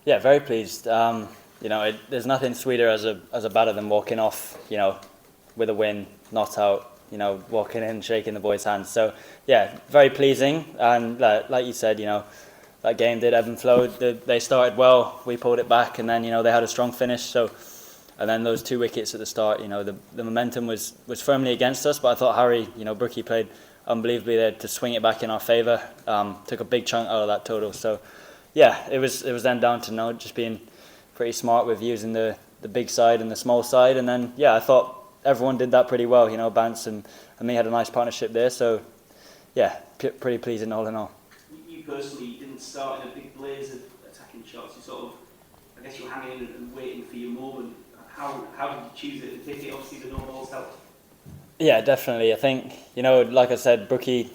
Yeah, very pleased. There's nothing sweeter as a batter than walking off, with a win, not out. Walking in, shaking the boys' hands. So yeah, very pleasing. And like you said, that game did ebb and flow. They started well, we pulled it back, and then they had a strong finish. So, and then those 2 wickets at the start, the momentum was firmly against us. But I thought Harry, Brookie played unbelievably there to swing it back in our favour. Took a big chunk out of that total. So yeah, it was then down to just being pretty smart with using the big side and the small side. And then I thought everyone did that pretty well. Bance and me had a nice partnership there. So yeah, pretty pleasing all in all. You personally didn't start in a big blaze of attacking shots. You sort of, I guess you were hanging in and waiting for your moment. How did you choose it and pick it? Obviously the no balls helped. Yeah, definitely. I think, like I said, Brookie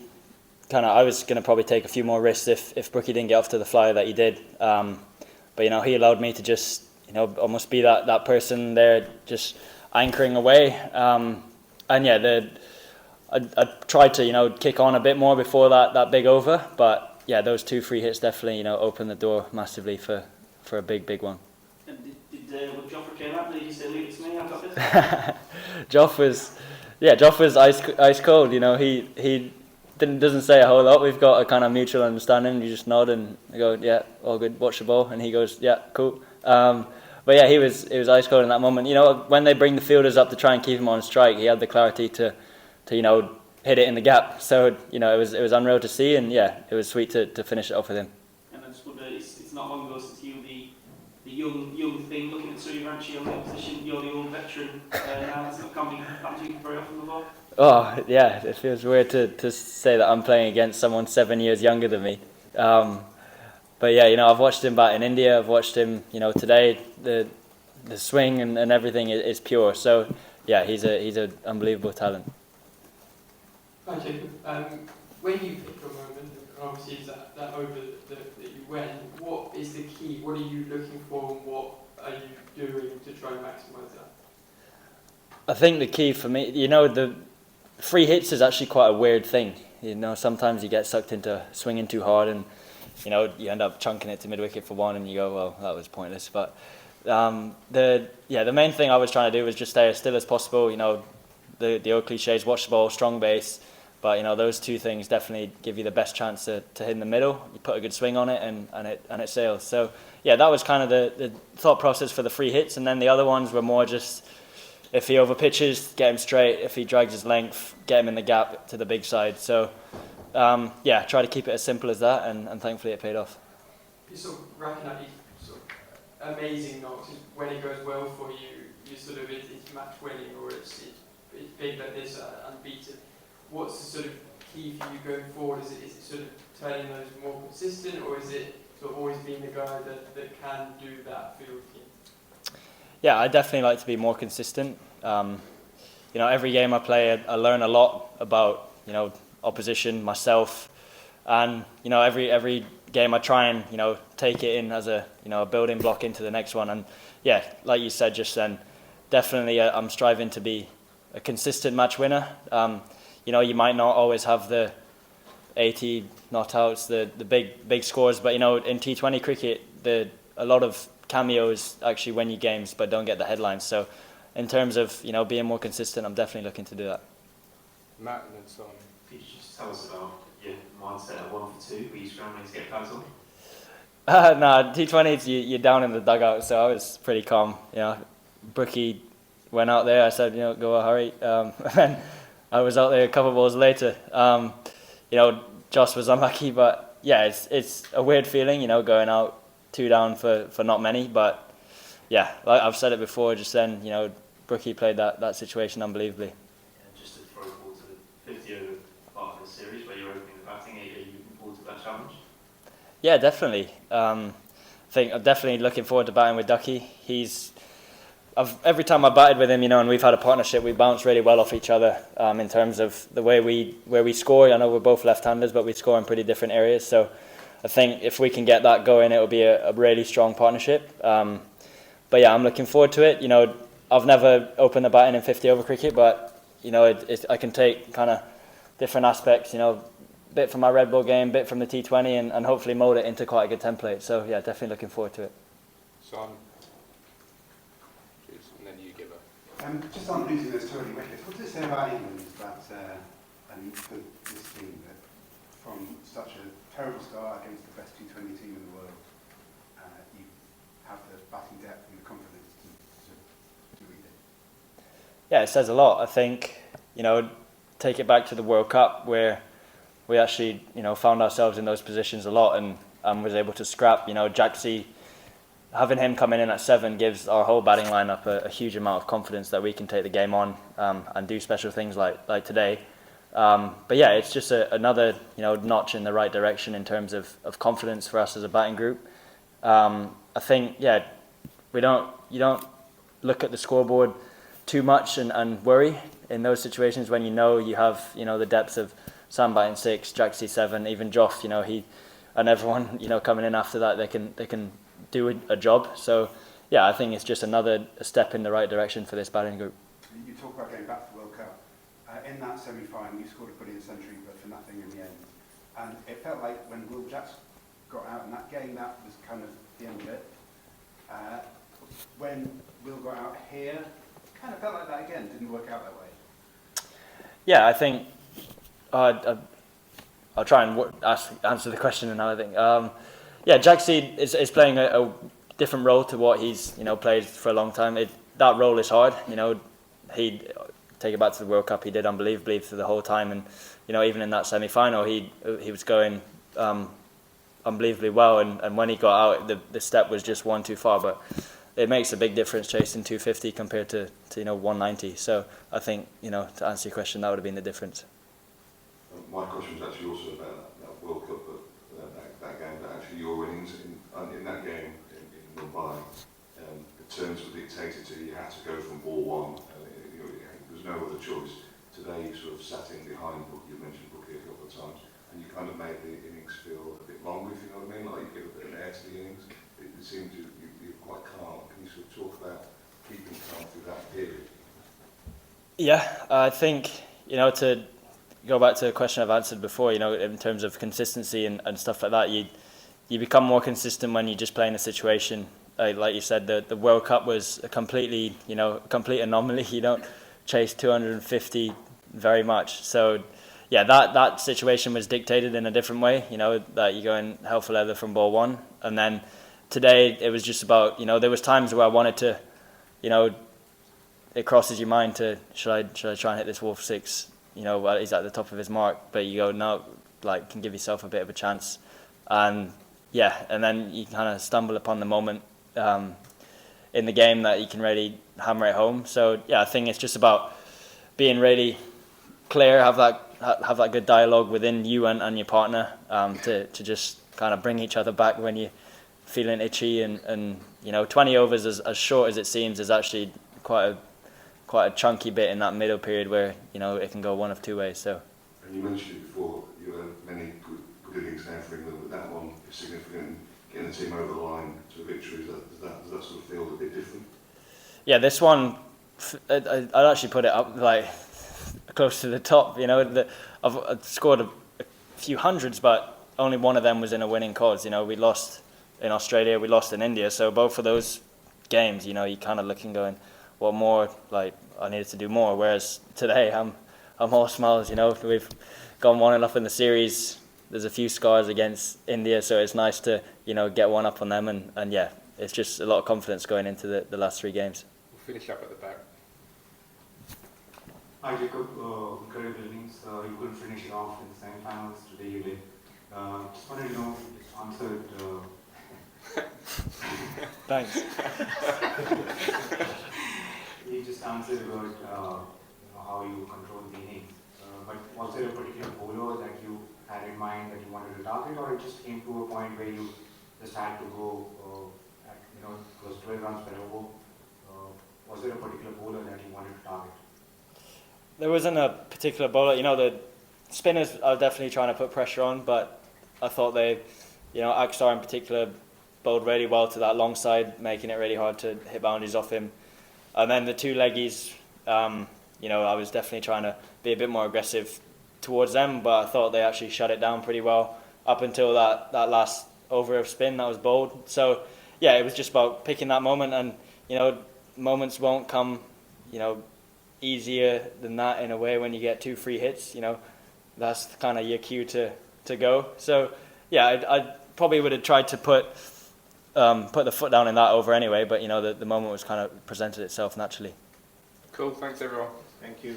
I was going to probably take a few more risks if Brookie didn't get off to the flyer that he did. But he allowed me to just, almost be that person there, just anchoring away. I tried to, kick on a bit more before that big over. But yeah, those 2 free hits definitely, opened the door massively for a big one. And did when Joffrey came up, did you say, leave it to me, I've got this? Joff was ice cold. He doesn't say a whole lot. We've got a kind of mutual understanding. You just nod and go, yeah, all good, watch the ball, and he goes, yeah, cool. But yeah, he was ice cold in that moment. When they bring the fielders up to try and keep him on strike, he had the clarity to hit it in the gap. So it was unreal to see, and yeah, it was sweet to finish it off with him. And I just wonder, it's not long ago since you were the young thing looking at Sooryavanshi on the opposition. You're the old veteran now. It's not coming back to you very often before. Oh yeah, it feels weird to say that I'm playing against someone 7 years younger than me. But yeah, I've watched him bat in India. I've watched him, today. The swing and everything is pure. So yeah, he's an unbelievable talent. Hi Jacob. When you pick your moment, and obviously it's that over that you went, what is the key? What are you looking for, and what are you doing to try and maximise that? I think the key for me, the free hits is actually quite a weird thing. Sometimes you get sucked into swinging too hard, and you end up chunking it to mid wicket for one, and you go, well, that was pointless. But the main thing I was trying to do was just stay as still as possible. The old cliches: watch the ball, strong base. But those 2 things definitely give you the best chance to hit in the middle. You put a good swing on it, and it sails. So yeah, that was kind of the thought process for the free hits, and then the other ones were more just, if he over pitches, get him straight. If he drags his length, get him in the gap to the big side. So try to keep it as simple as that, and thankfully it paid off. You're sort of racking up these sort of amazing knocks. When it goes well for you, it's match winning, or it's big like this, unbeaten. What's the sort of key for you going forward? Is it sort of turning those more consistent, or is it sort of always being the guy that can do that field team? Yeah, I definitely like to be more consistent. Every game I play, I learn a lot about opposition, myself, and every game I try and take it in as a a building block into the next one. And yeah, like you said just then, definitely I'm striving to be a consistent match winner. You might not always have the 80 not outs, the big scores, but in T20 cricket, a lot of cameos actually win you games but don't get the headlines. So in terms of being more consistent, I'm definitely looking to do that. Matt and then Son. Could you just tell us about your mindset at 1 for 2? Were you scrambling to get guys on? No, T20s you're down in the dugout, so I was pretty calm. Brookie went out there. I said, go hurry. And then I was out there a couple of balls later. Josh was unlucky, but yeah, it's a weird feeling, going out 2 down for not many. But yeah, like I've said it before, just then, Brookie played that situation unbelievably. Yeah, just to throw forward to the 50 over part of the series where you're opening the batting, are you looking forward to that challenge? Yeah, definitely. I think I'm definitely looking forward to batting with Ducky. Every time I batted with him, and we've had a partnership, we bounce really well off each other in terms of the way we score. I know we're both left-handers, but we score in pretty different areas. So I think if we can get that going, it'll be a really strong partnership. But yeah, I'm looking forward to it. I've never opened the batting in 50 over cricket, but I can take kind of different aspects. Bit from my Red Bull game, bit from the T20, and hopefully mould it into quite a good template. So yeah, definitely looking forward to it. Simon. Cheers. And then you give her. Just on losing those 20 wickets, what does it say about England that, and for this team, that from such a terrible start against the best T20 team in the world, you have the batting depth and the confidence to lead it? Yeah, it says a lot. I think, take it back to the World Cup where we actually, found ourselves in those positions a lot and was able to scrap. Jaxie, having him coming in at 7 gives our whole batting lineup a huge amount of confidence that we can take the game on and do special things like today. But yeah, it's just another notch in the right direction in terms of confidence for us as a batting group. I think you don't look at the scoreboard too much and worry in those situations when you have the depth of Sam batting 6, Jaxie 7, even Joff. He and everyone coming in after that, they can do a job. So yeah, I think it's just another step in the right direction for this batting group. You talk about going back to the World Cup. In that semi-final, you scored a brilliant century, but for nothing in the end. And it felt like when Will Jacks got out in that game, that was kind of the end of it. When Will got out here, it kind of felt like that again. Didn't work out that way. Yeah, I think I'll try and answer the question another thing. Jaxie is playing a different role to what he's played for a long time. That role is hard. He take it back to the World Cup. He did unbelievably for the whole time, and even in that semi-final, he was going unbelievably well. And when he got out, the step was just one too far. But it makes a big difference chasing 250 compared to 190. So I think to answer your question, that would have been the difference. My question was actually also about that World Cup, that game, but actually your innings in that game in Mumbai, the terms were dictated to you had to go from ball one. There was no other choice. Today you sort of sat in behind, you mentioned Bookie a couple of times, and you kind of made the innings feel a bit longer, if you know what I mean, like you give a bit of air to the innings. It seemed you're quite calm. Can you sort of talk about keeping calm through that period? Yeah, I think, to go back to a question I've answered before, in terms of consistency and stuff like that, you become more consistent when you just play in a situation. Like you said, the World Cup was a complete anomaly. You don't chase 250 very much. So, yeah, that situation was dictated in a different way, that you go in hell for leather from ball one. And then today it was just about, there was times where I wanted to, it crosses your mind to, should I try and hit this Wolf 6? While he's at the top of his mark, but you go, no, can give yourself a bit of a chance. And then you kind of stumble upon the moment in the game that you can really hammer it home. So yeah, I think it's just about being really clear, have that good dialogue within you and your partner to just kind of bring each other back when you're feeling itchy. And 20 overs, as short as it seems, is actually quite a chunky bit in that middle period where it can go one of two ways. So. And you mentioned it before, you had many good innings now for England, but that one is significant, getting the team over the line to a victory. Does that sort of feel a bit different? Yeah, this one, I'd actually put it up close to the top. I've scored a few hundreds, but only one of them was in a winning cause. We lost in Australia, we lost in India, so both of those games, you kind of looking going, what more? I needed to do more. Whereas today, I'm all smiles. We've gone 1-0 in the series. There's a few scars against India, so it's nice to get one up on them. And yeah, it's just a lot of confidence going into the last 3 games. We'll finish up at the back. Hi Jacob, incredible innings. You couldn't finish it off in the semi-finals. Today you did. Just wanted to know if you answered. Thanks. You just answered about how you control the innings, but was there a particular bowler that you had in mind that you wanted to target, or it just came to a point where you just had to go, it was 12 runs per over? Was there a particular bowler that you wanted to target? There wasn't a particular bowler. The spinners are definitely trying to put pressure on, but I thought they, Aksar in particular, bowled really well to that long side, making it really hard to hit boundaries off him. And then the 2 leggies, I was definitely trying to be a bit more aggressive towards them, but I thought they actually shut it down pretty well up until that last over of spin that was bowled. So yeah, it was just about picking that moment, and moments won't come, easier than that in a way when you get 2 free hits. That's kind of your cue to go. So yeah, I probably would have tried to put the foot down in that over anyway, but the moment was kind of presented itself naturally. Cool, thanks everyone. Thank you.